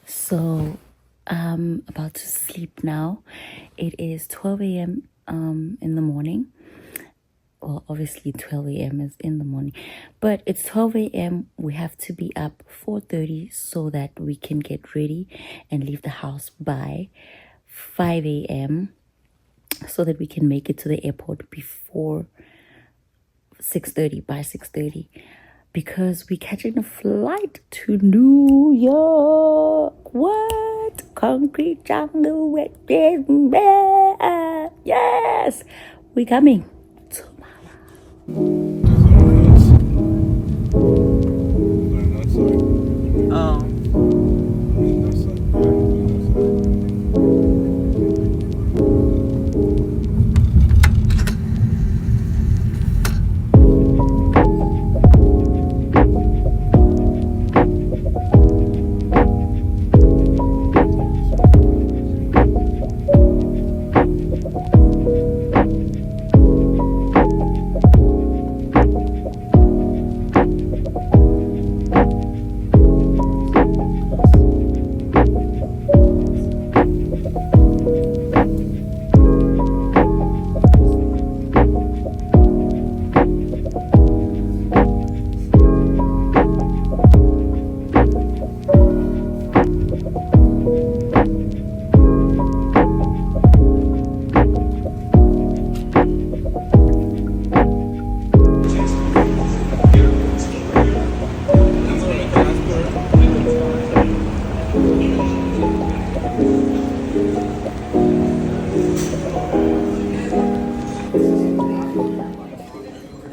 So I'm about to sleep now. It is 12 a.m. In the morning. Well, obviously 12 a.m. is in the morning, but it's 12 a.m. We have to be up 4:30 so that we can get ready and leave the house by 5 a.m. so that we can make it to the airport before 6:30, by 6:30, because we're catching a flight to New York. What? Concrete jungle with yes, we coming tomorrow.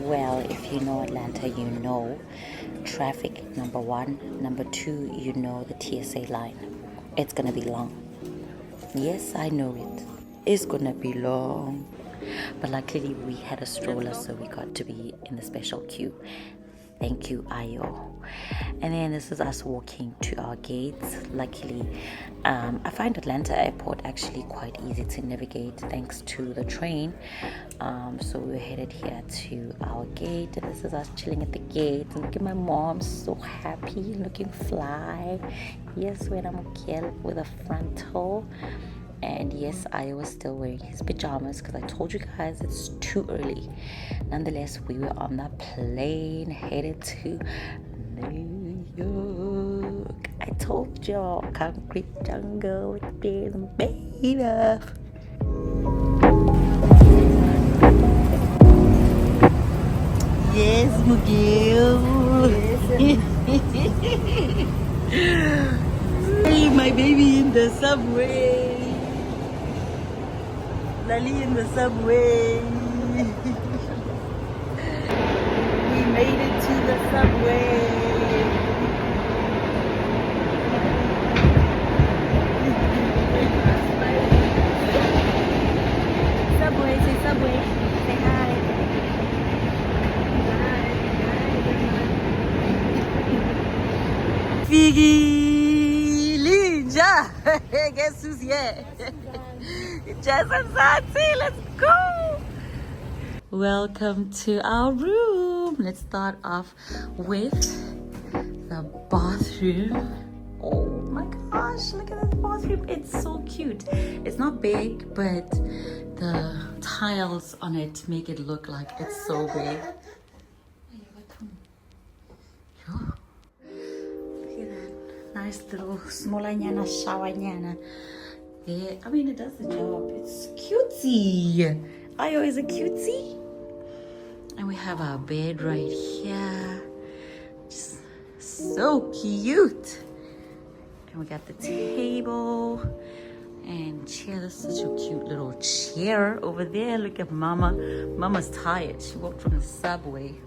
Well, if you know Atlanta, you know traffic, number one. Number two, you know the TSA line. It's gonna be long. Yes, I know it. It's gonna be long. But luckily we had a stroller, so we got to be in the special queue. Thank you, Ayo. And then this is us walking to our gates. Luckily, I find Atlanta airport actually quite easy to navigate thanks to the train. So we're headed here to our gate, and this is us chilling at the gate. And look at my mom, so happy, looking fly. Yes, when I'm a kid with a frontal. And yes, I was still wearing his pajamas because I told you guys it's too early. Nonetheless, we were on the plane headed to New York. I told y'all, concrete jungle with being made of. Yes, Miguel. Hey, my baby in the subway. Lali in the subway. We made it to the subway. Subway, say subway. Say hi. Figgy Linja. Guess who's here? Jess and Santi, let's go. Welcome to our room. Let's start off with the bathroom. Oh my gosh, look at this bathroom. It's so cute. It's not big, but the tiles on it make it look like it's so big. Look at that nice little smolanyana shawanyana. Yeah, I mean, it does the job. It's cutesy. Ayo is a cutesy. And we have our bed right here. Just so cute. And we got the table and chair. That's such a cute little chair over there. Look at Mama. Mama's tired. She walked from the subway.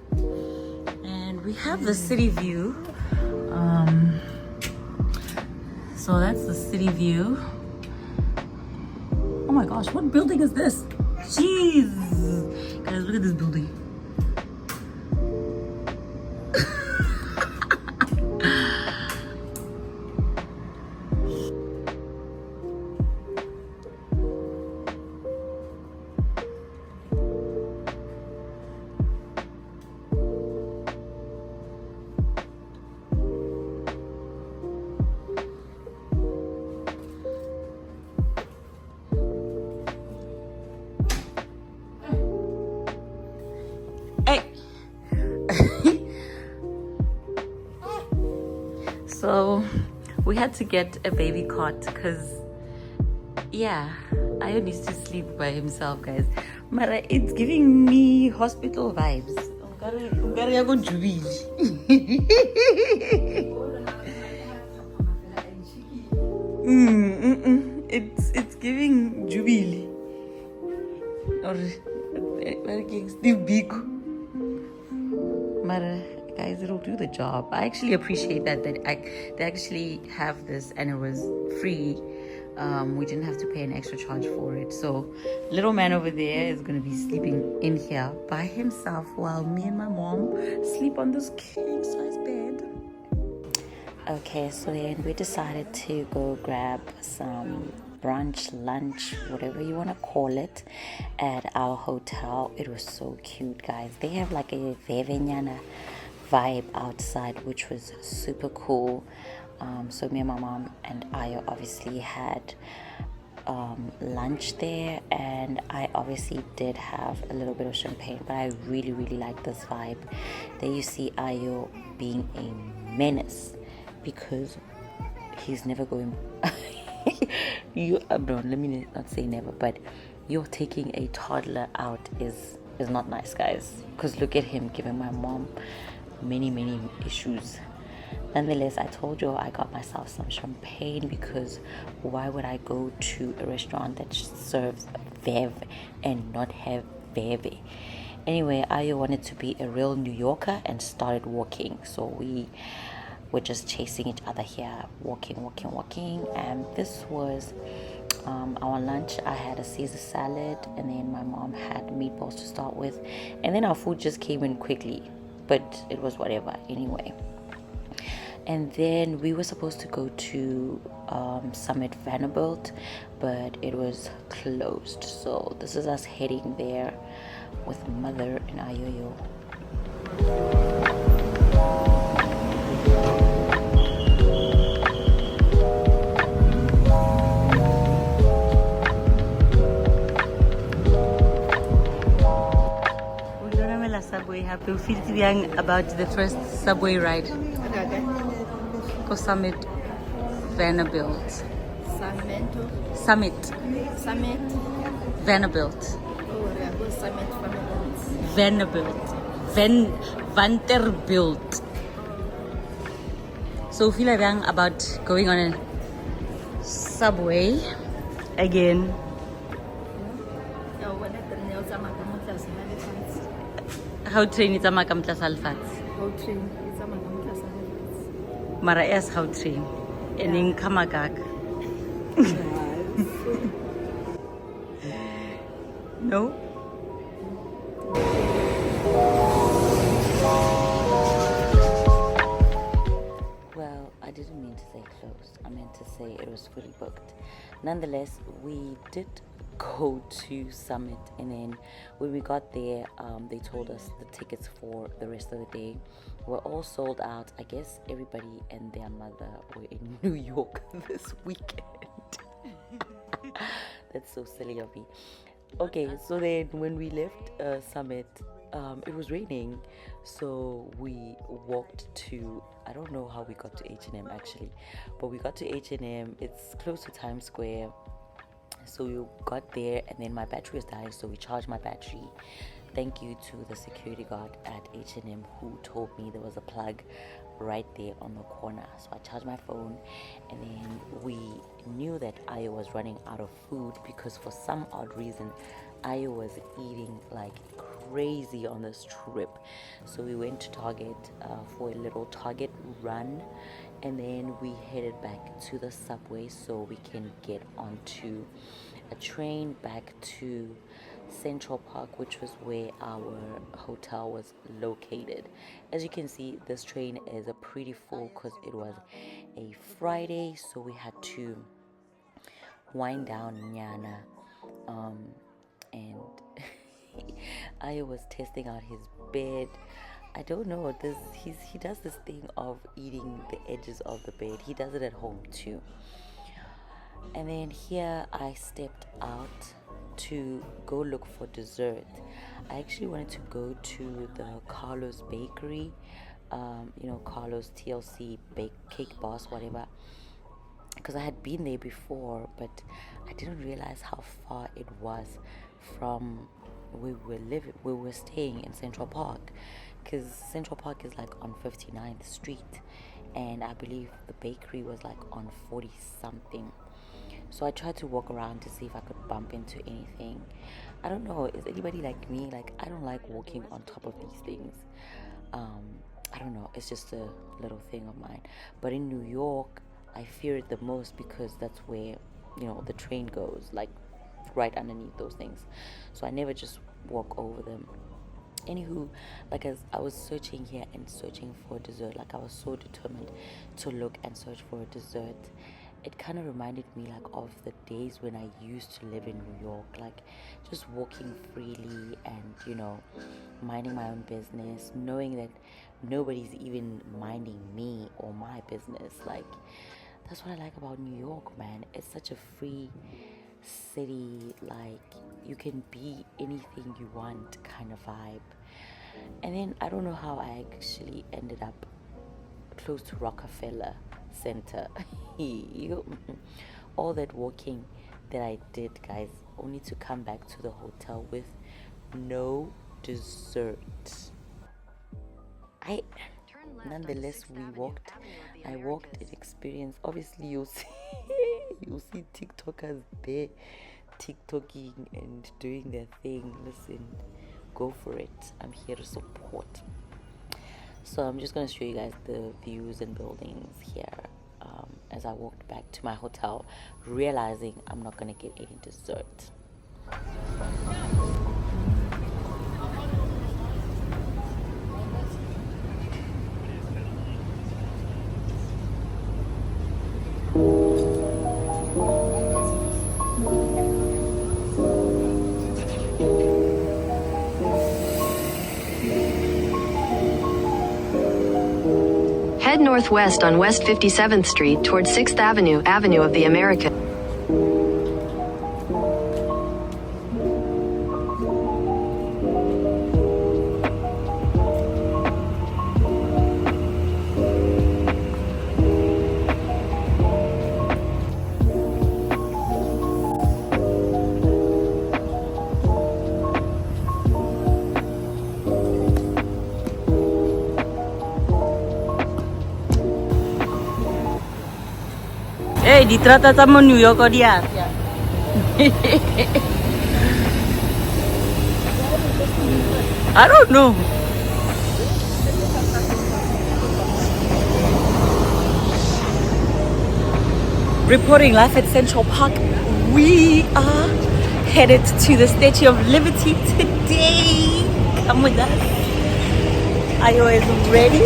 And we have the city view. So that's the city view. Oh my gosh, what building is this? Jeez. Guys, look at this building. we had to get a baby cot because, yeah, Ayo needs to sleep by himself, guys. Mara, it's giving me hospital vibes. It's giving Jubilee. Or Steve Biko. Mara, guys, it'll do the job. I actually appreciate that they actually have this and it was free. We didn't have to pay an extra charge for it. So little man over there is going to be sleeping in here by himself while me and my mom sleep on this king size bed. Okay, so then we decided to go grab some brunch, lunch, whatever you want to call it, at our hotel. It was so cute, guys. They have like a Vevenyana vibe outside, which was super cool. So me and my mom and I obviously had lunch there, and I obviously did have a little bit of champagne, but I really like this vibe. There you see Ayo being a menace because he's never going no, let me not say never, but you're taking a toddler out is not nice, guys, because look at him giving my mom many issues. Nonetheless, I told you I got myself some champagne because why would I go to a restaurant that serves Vev and not have Veve? Anyway, Ayo wanted to be a real New Yorker and started walking. So we were just chasing each other here, walking. And this was our lunch. I had a Caesar salad, and then my mom had meatballs to start with. And then our food just came in quickly, but it was whatever anyway. And then we were supposed to go to Summit Vanderbilt, but it was closed. So this is us heading there with mother and Ayoyo. Subway happy. We feel young about the first subway ride. Go Summit Vanderbilt. Summit Vanderbilt. Vanderbilt. So we feel young about going on a subway again. How train is a makam salfats. How train is a makam Mara es how train. And in Kamagag. No? Well, I didn't mean to say closed. I meant to say it was fully booked. Nonetheless, we did go to Summit, and then when we got there, they told us the tickets for the rest of the day were all sold out. I guess everybody and their mother were in New York this weekend. That's so silly of me. Okay, so then when we left Summit, it was raining, so we walked to, I don't know how we got to H&M actually, but we got to H&M. It's close to Times Square. So we got there, and then my battery was dying, so we charged my battery. Thank you to the security guard at H&M who told me there was a plug right there on the corner. So I charged my phone, and then we knew that Ayo was running out of food because for some odd reason Ayo was eating like crazy on this trip. So we went to Target for a little Target run, and then we headed back to the subway so we can get onto a train back to Central Park, which was where our hotel was located. As you can see, this train is a pretty full because it was a Friday, so we had to wind down Nyana, and I was testing out his bed. I don't know, he does this thing of eating the edges of the bed. He does it at home too. And then here I stepped out to go look for dessert. I actually wanted to go to the Carlos Bakery, Carlos TLC Cake Boss, whatever. because I had been there before, but I didn't realize how far it was from where we were staying in Central Park, because Central Park is like on 59th Street, and I believe the bakery was like on 40 something. So I tried to walk around to see if I could bump into anything. I don't know, is anybody like me? Like, I don't like walking on top of these things. um, I don't know, it's just a little thing of mine. But in New York, I fear it the most because that's where, the train goes, like right underneath those things. So I never just walk over them. Anywho, like, as I was searching here and searching for dessert, like I was so determined to look and search for a dessert, it kind of reminded me like of the days when I used to live in New York, like just walking freely and minding my own business, knowing that nobody's even minding me or my business. Like, that's what I like about New York, man. It's such a free city. Like, you can be anything you want kind of vibe. And then I don't know how I actually ended up close to Rockefeller Center. All that walking that I did, guys, only to come back to the hotel with no dessert. Nonetheless, I walked and experienced. Obviously, you'll see you'll see TikTokers there TikToking and doing their thing. Listen, go for it. I'm here to support. So I'm just gonna show you guys the views and buildings here, as I walked back to my hotel, realizing I'm not gonna get any dessert. Head northwest on West 57th Street toward 6th Avenue, Avenue of the Americas. Hey, di tratta siamo New York o di Asia? I don't know. Reporting live at Central Park. We are headed to the Statue of Liberty today. Come with us. Ayo is ready.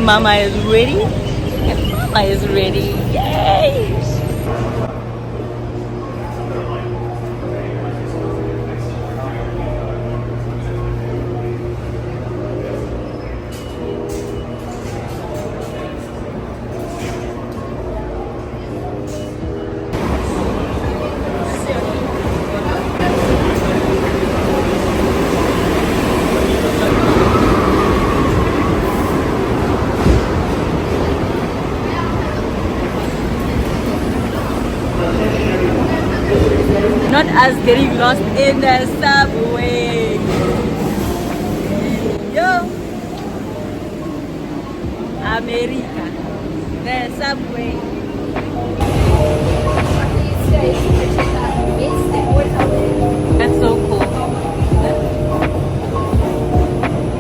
Mama is ready. And Mama is ready. Yay! Not us getting lost in the subway. Yo, America, the subway. That's so cool.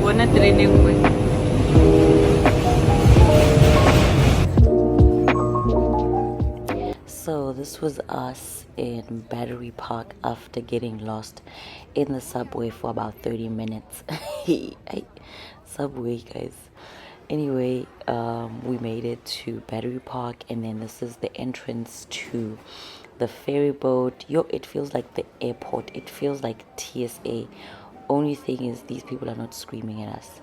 We're not training with. So this was us in Battery Park after getting lost in the subway for about 30 minutes. Subway, guys. Anyway, we made it to Battery Park, and then this is the entrance to the ferry boat. Yo, it feels like the airport. It feels like TSA. Only thing is, these people are not screaming at us.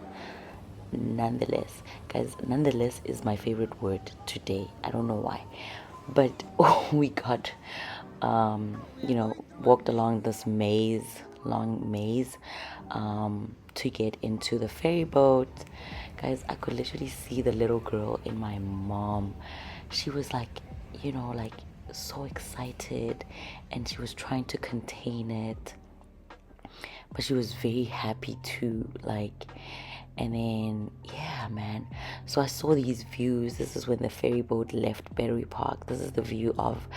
Nonetheless, guys, nonetheless is my favorite word today. I don't know why, but we got walked along this long maze, to get into the ferry boat. Guys, I could literally see the little girl in my mom. she was like, you know, like so excited, and she was trying to contain it, but she was very happy too, like. And then, yeah, man. So I saw these views. This is when the ferry boat left Battery Park. This is the view of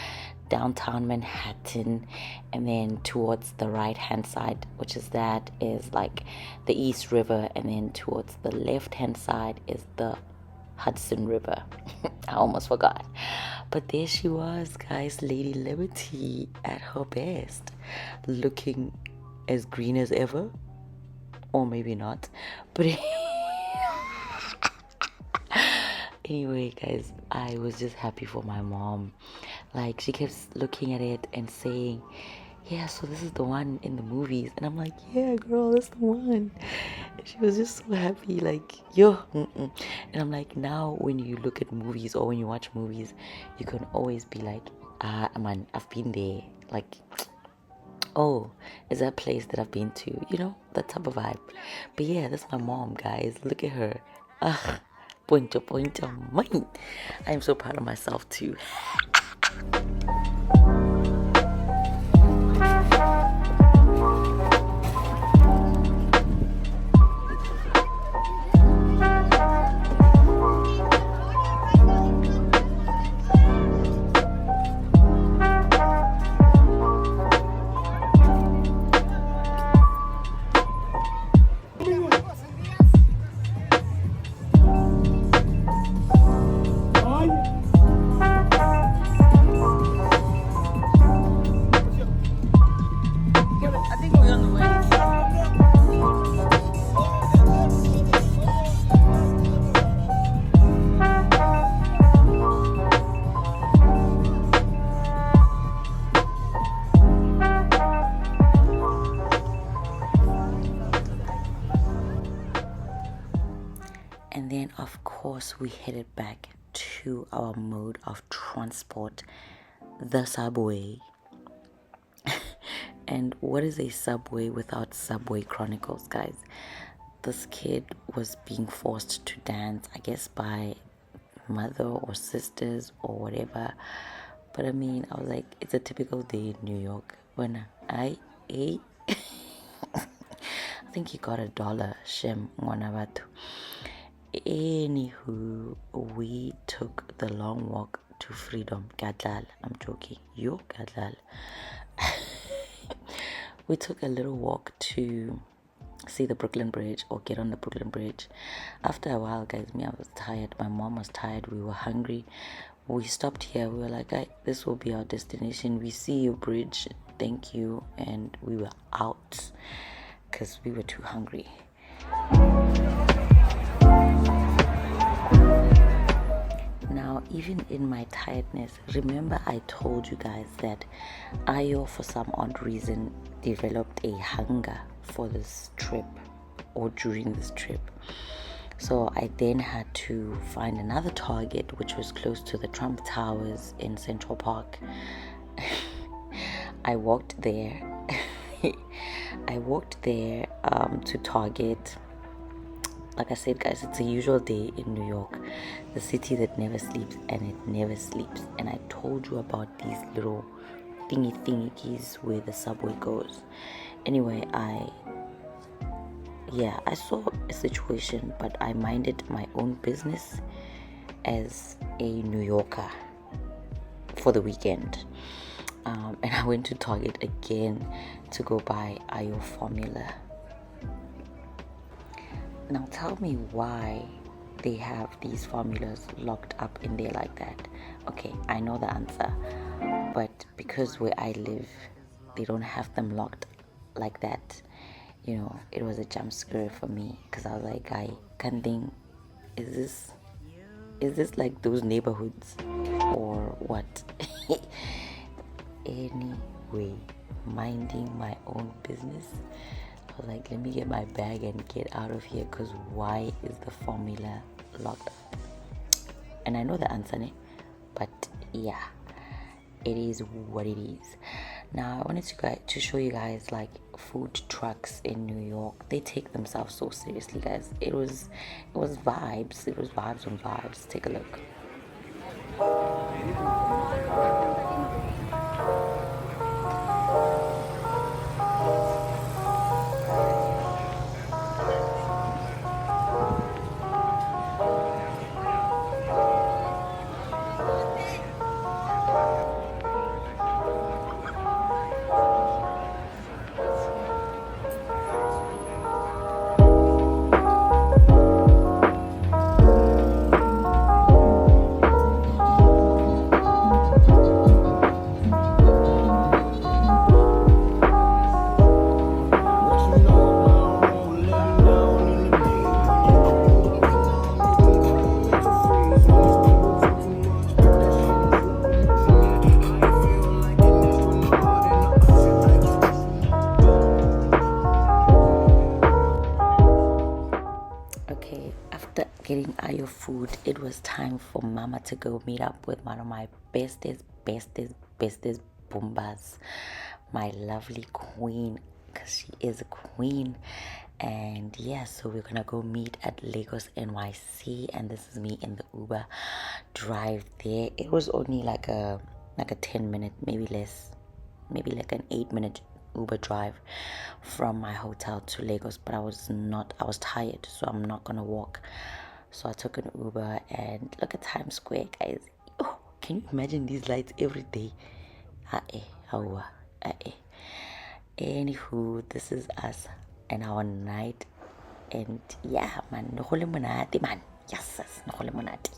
downtown Manhattan. And then towards the right-hand side, which is like the East River. And then towards the left-hand side is the Hudson River. I almost forgot. But there she was, guys. Lady Liberty at her best. Looking as green as ever. Or maybe not, but anyway, guys, I was just happy for my mom. Like, she kept looking at it and saying, yeah, so this is the one in the movies. And I'm like, yeah, girl, that's the one. And she was just so happy, like, yo. And I'm like, now when you look at movies or when you watch movies, you can always be like, man, I've been there. Like, oh, is that place that I've been to, you know, that type of vibe. But yeah, that's my mom, guys. Look at her. Pointer, mine. I am so proud of myself too. And then, of course, we headed back to our mode of transport, the subway. And what is a subway without Subway Chronicles, guys? This kid was being forced to dance, I guess, by mother or sisters or whatever. But I mean, I was like, it's a typical day in New York. When I ate, I think he got $1, Shem Mwanabatu. Anywho, we took the long walk to freedom. Gadlal, I'm joking. Yo, Gadlal. We took a little walk to see the Brooklyn Bridge or get on the Brooklyn Bridge. After a while, guys, I was tired. My mom was tired. We were hungry. We stopped here. We were like, this will be our destination. We see your bridge. Thank you. And we were out because we were too hungry. Now, even in my tiredness, remember I told you guys that Ayo, for some odd reason, developed a hunger for this trip or during this trip. So I then had to find another Target, which was close to the Trump Towers in Central Park. I walked there. To Target. Like I said, guys, it's a usual day in New York, the city that never sleeps, and it never sleeps. And I told you about these little thingies where the subway goes. Anyway, I saw a situation, but I minded my own business as a New Yorker for the weekend. And I went to Target again to go buy Ayo formula. Now tell me why they have these formulas locked up in there like that. Okay, I know the answer. But because where I live, they don't have them locked like that. You know, it was a jump scare for me. Because I was like, I can't think, is this like those neighborhoods? Or what? Anyway, minding my own business. I was like, let me get my bag and get out of here, because why is the formula locked up? And I know the answer, but yeah, it is what it is. Now I wanted to show you guys like food trucks in New York. They take themselves so seriously, guys. It was vibes. It was vibes on vibes. Take a look. Okay, after getting Ayo food, it was time for Mama to go meet up with one of my bestest boombas, my lovely queen, because she is a queen. And yeah, so we're gonna go meet at Lagos NYC, and this is me in the Uber drive there. It was only like a 10-minute, maybe less, maybe like an 8-minute Uber drive from my hotel to Lagos, but I was tired, so I'm not gonna walk. So I took an Uber, and look at Times Square, guys. Oh, can you imagine these lights every day? Anywho, this is us and our night, and yeah, man, no hole monate, man. Yes, no hole monate.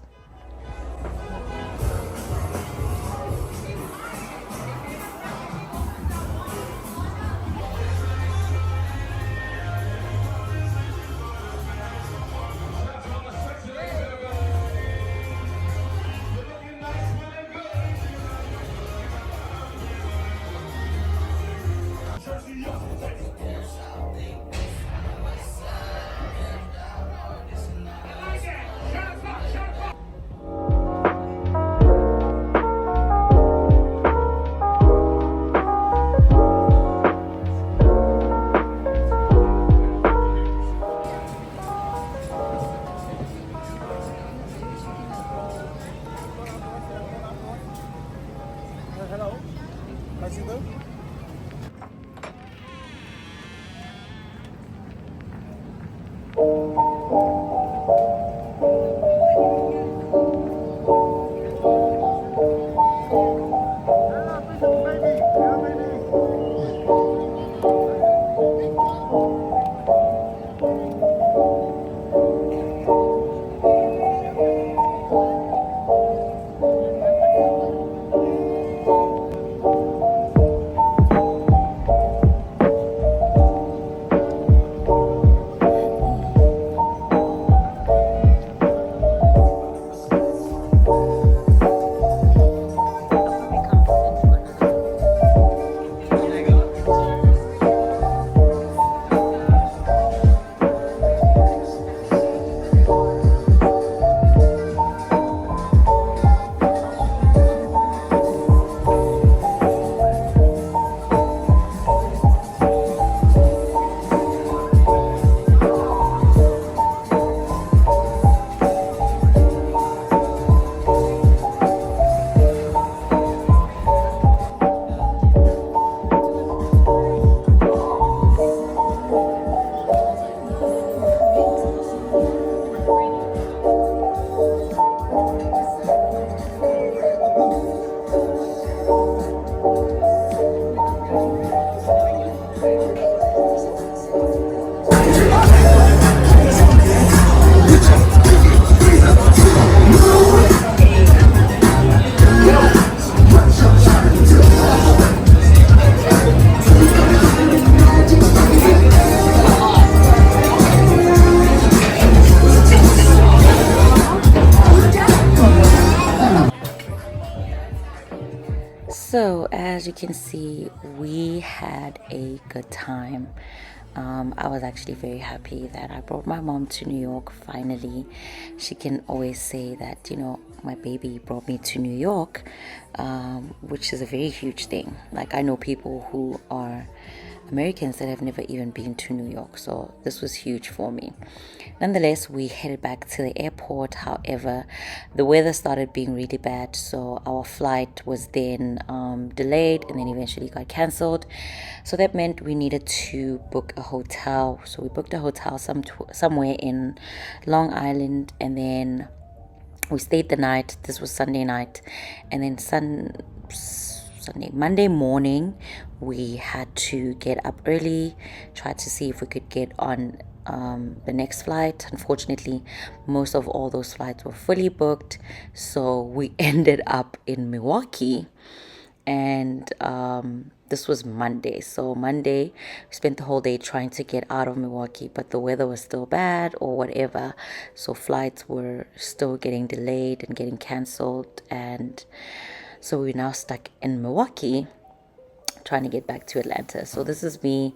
So, as you can see, we had a good time. I was actually very happy that I brought my mom to New York finally. She can always say that, my baby brought me to New York, which is a very huge thing. Like, I know people who are Americans that have never even been to New York. So this was huge for me. Nonetheless, we headed back to the airport. However, the weather started being really bad, so our flight was then delayed and then eventually got cancelled. So that meant we needed to book a hotel. So we booked a hotel somewhere in Long Island, and then we stayed the night. This was Sunday night, and then Monday morning, we had to get up early, try to see if we could get on the next flight. Unfortunately, most of all those flights were fully booked, so we ended up in Milwaukee. And this was Monday. So Monday, we spent the whole day trying to get out of Milwaukee, but the weather was still bad or whatever. So flights were still getting delayed and getting cancelled. And so we're now stuck in Milwaukee trying to get back to Atlanta. So this is me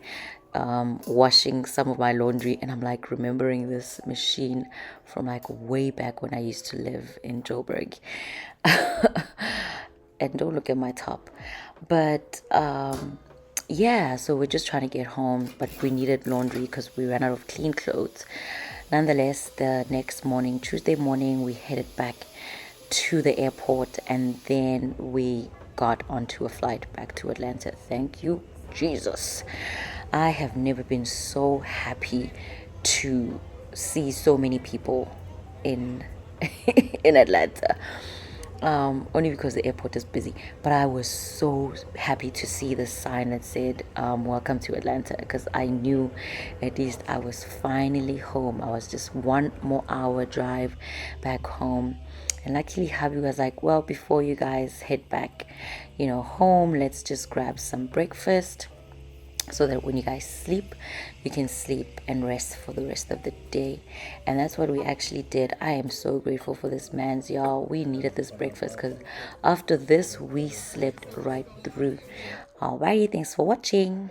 washing some of my laundry, and I'm like remembering this machine from like way back when I used to live in Joburg. And don't look at my top. But yeah, so we're just trying to get home, but we needed laundry because we ran out of clean clothes. Nonetheless, the next morning, Tuesday morning, we headed back to the airport, and then we got onto a flight back to Atlanta. Thank you, Jesus. I have never been so happy to see so many people in in Atlanta. Only because the airport is busy, but I was so happy to see the sign that said welcome to Atlanta, because I knew at least I was finally home. I was just 1 more hour drive back home. And luckily hubby was like, well, before you guys head back home, let's just grab some breakfast so that when you guys sleep, you can sleep and rest for the rest of the day. And that's what we actually did. I am so grateful for this man's, y'all. We needed this breakfast because after this, we slept right through. Alrighty, thanks for watching.